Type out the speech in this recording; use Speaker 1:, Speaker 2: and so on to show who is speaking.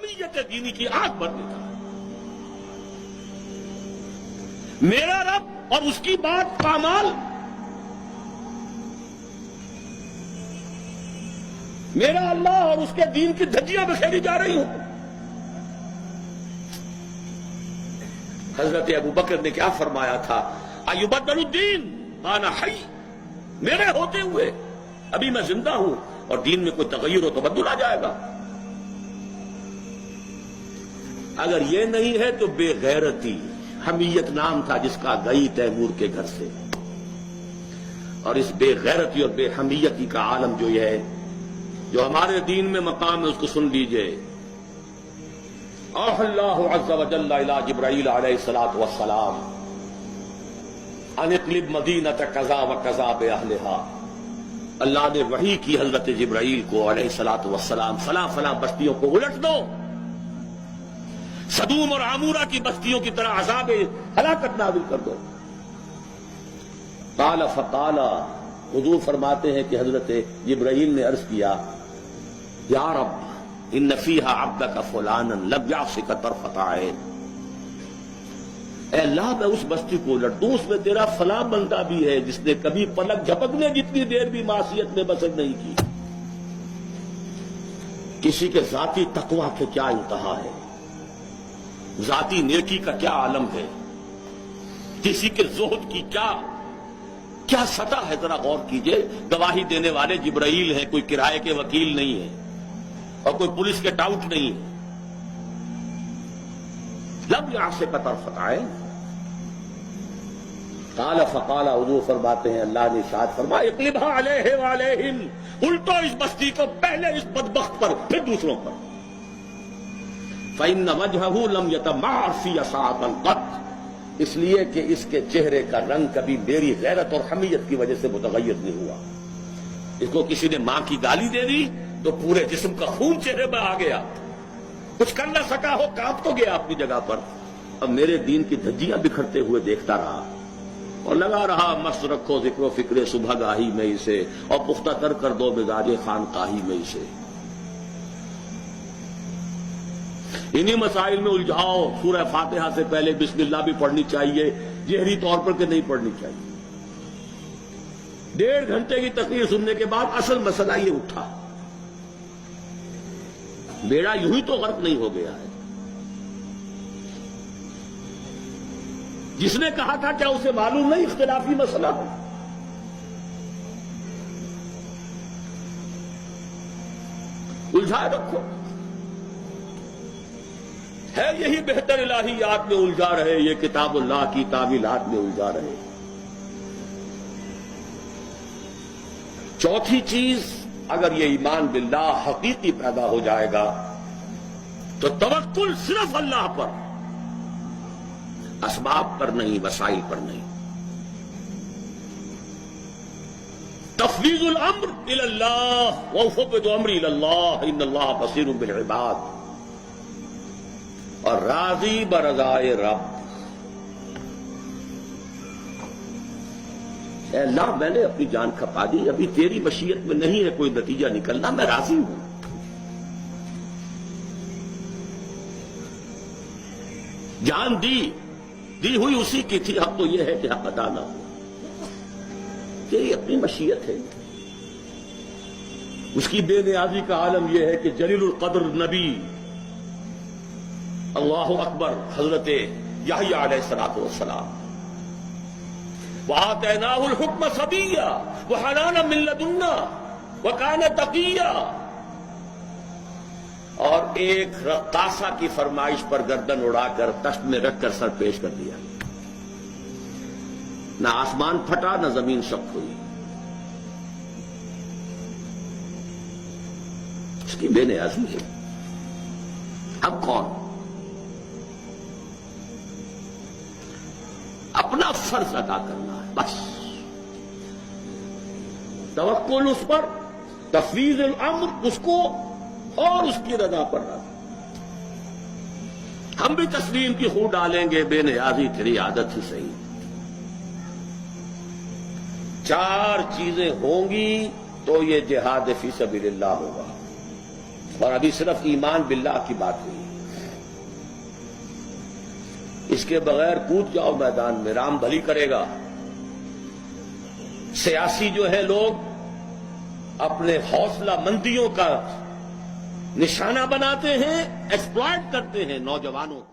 Speaker 1: حمیت دینی کی آگ بھر دیتا ہے۔ میرا رب اور اس کی بات پامال، میرا اللہ اور اس کے دین کی دھجیاں بکھیری جا رہی ہوں۔ حضرت ابوبکر نے کیا فرمایا تھا؟ ایبدل الدین وانا حی، میرے ہوتے ہوئے ابھی میں زندہ ہوں اور دین میں کوئی تغیر و تبدل آ جائے گا۔ اگر یہ نہیں ہے تو بے غیرتی، حمیت نام تھا جس کا گئی تیمور کے گھر سے، اور اس بے غیرتی اور بے حمیتی کا عالم جو یہ ہے، جو ہمارے دین میں مقام ہے، اس کو سن لیجئے۔ اوحى اللہ عز وجل الى جبرائیل علیہ الصلوۃ والسلام ان اقلب مدینۃ کذا وکذا باہلھا، اللہ نے وحی کی حضرت جبرائیل کو علیہ الصلوۃ والسلام، فلاں فلاں بستیوں کو الٹ دو، سدوم اور عمورہ کی بستیوں کی طرح عذاب ہلاکت نازل کر دو۔ قال فقال، حضور فرماتے ہیں کہ حضرت جبرائیل نے عرض کیا، یا رب ان فیہا عبدک فلانا لم یعصک طرفۃ عین، اے اللہ میں اس بستی کو الٹ دوں، اس میں تیرا فلاں بندہ بھی ہے جس نے کبھی پلک جھپکنے جتنی دیر بھی معصیت میں بسر نہیں کی۔ کسی کے ذاتی تقویٰ کے کیا انتہا ہے، ذاتی نیکی کا کیا عالم ہے، کسی کے زہد کی کیا سطح ہے، ذرا غور کیجئے۔ گواہی دینے والے جبرائیل ہیں، کوئی کرائے کے وکیل نہیں ہے اور کوئی پولیس کے ٹاؤٹ نہیں ہے۔ لم یعصک طرفۃ عین، قال فقال، حضور فرماتے ہیں اللہ نے ارشاد فرمایا، اقلبھا علیہ وعلیہم، الٹو اس بستی کو، پہلے اس بدبخت پر پھر دوسروں پر۔ فإن وجهه لم يتمعر في ساعة قط، اس لیے کہ اس کے چہرے کا رنگ کبھی میری غیرت اور حمیت کی وجہ سے متغیر نہیں ہوا۔ اس کو کسی نے ماں کی گالی دے دی تو پورے جسم کا خون چہرے میں آ گیا، کچھ کر نہ سکا ہو، کانپ تو گیا اپنی جگہ پر، اب میرے دین کی دھجیاں بکھرتے ہوئے دیکھتا رہا اور لگا رہا، مست رکھو ذکر و فکر صبح گاہی میں اسے، اور پختہ کر دو مزاج خانقاہی میں اسے۔ انہی مسائل میں الجھاؤ۔ سورہ فاتحہ سے پہلے بسم اللہ بھی پڑھنی چاہیے، جہری طور پر کہ نہیں پڑھنی چاہیے۔ 1.5 گھنٹے کی تقریر سننے کے بعد اصل مسئلہ یہ اٹھا، بیڑا یوں ہی تو غرق نہیں ہو گیا ہے۔ جس نے کہا تھا کیا اسے معلوم نہیں اختلافی مسئلہ ہے؟ الجھائے رکھو، ہے یہی بہتر الہیات میں الجھا رہے، یہ کتاب اللہ کی تعویلات میں الجھا رہے۔ چوتھی چیز، اگر یہ ایمان باللہ حقیقی پیدا ہو جائے گا تو توکل صرف اللہ پر، اسباب پر نہیں، وسائل پر نہیں۔ تفویض الامر الی اللہ، وافوض امری الی اللہ ان اللہ بصیر بالعباد، اور راضی برضائے رب۔ اے اللہ میں نے اپنی جان کھپا دی، ابھی تیری مشیت میں نہیں ہے کوئی نتیجہ نکلنا، میں راضی ہوں۔ جان دی ہوئی اسی کی تھی، اب تو یہ ہے کہ حق ادا نہ ہو، تیری اپنی مشیت ہے۔ اس کی بے نیازی کا عالم یہ ہے کہ جلیل القدر نبی، اللہ اکبر، حضرت یحییٰ علیہ السلام، وآتیناہ الحکم صبیا وحنانا من لدنا وکان تقیا، اور ایک رقاصہ کی فرمائش پر گردن اڑا کر تشت میں رکھ کر سر پیش کر دیا، نہ آسمان پھٹا نہ زمین شق ہوئی۔ اس کی بے نیازی ہے۔ اب کون؟ اپنا فرض ادا کرنا ہے بس، توکل اس پر، تفویض الامر اس کو، اور اس کی رضا پر رضا۔ ہم بھی تسلیم کی خو ڈالیں گے، بے نیازی تیری عادت ہی صحیح۔ 4 چیزیں ہوں گی تو یہ جہاد فی سبیل اللہ ہوگا۔ اور ابھی صرف ایمان باللہ کی بات ہوئی، اس کے بغیر کود جاؤ میدان میں، رام بھلی کرے گا۔ سیاسی جو ہے لوگ اپنے حوصلہ مندیوں کا نشانہ بناتے ہیں، ایکسپلائٹ کرتے ہیں نوجوانوں کو۔